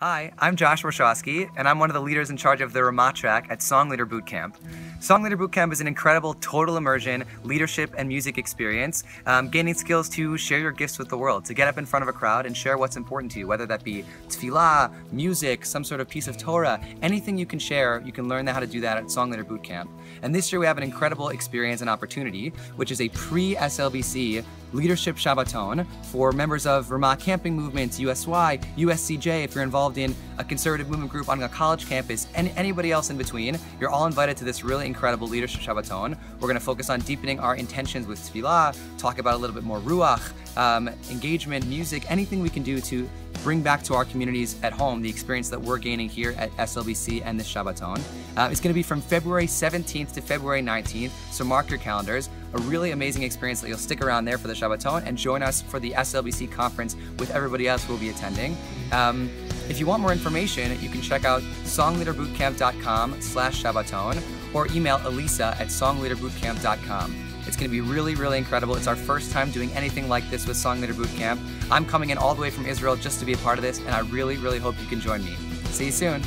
Hi, I'm Josh Warshawski, and I'm one of the leaders in charge of the Ramah track at Song Leader Bootcamp. Song Leader Bootcamp is an incredible total immersion leadership and music experience, gaining skills to share your gifts with the world, to get up in front of a crowd and share what's important to you, whether that be tefillah, music, some sort of piece of Torah, anything you can share, you can learn how to do that at Song Leader Bootcamp. And this year we have an incredible experience and opportunity, which is a pre-SLBC Leadership Shabbaton for members of Ramah Camping Movement, USY, USCJ, if you're involved in a conservative movement group on a college campus, and anybody else in between. You're all invited to this really incredible Leadership Shabbaton. We're going to focus on deepening our intentions with tefillah, talk about a little bit more ruach, engagement, music, anything we can do to bring back to our communities at home the experience that we're gaining here at SLBC and this Shabbaton. It's going to be from February 17th to February 19th, so mark your calendars. A really amazing experience that you'll stick around there for the Shabbaton and join us for the SLBC conference with everybody else who will be attending. If you want more information, you can check out songleaderbootcamp.com/Shabbaton or email Elisa at songleaderbootcamp.com. It's going to be really, really incredible. It's our first time doing anything like this with Song Leader Bootcamp. I'm coming in all the way from Israel just to be a part of this, and I really, really hope you can join me. See you soon.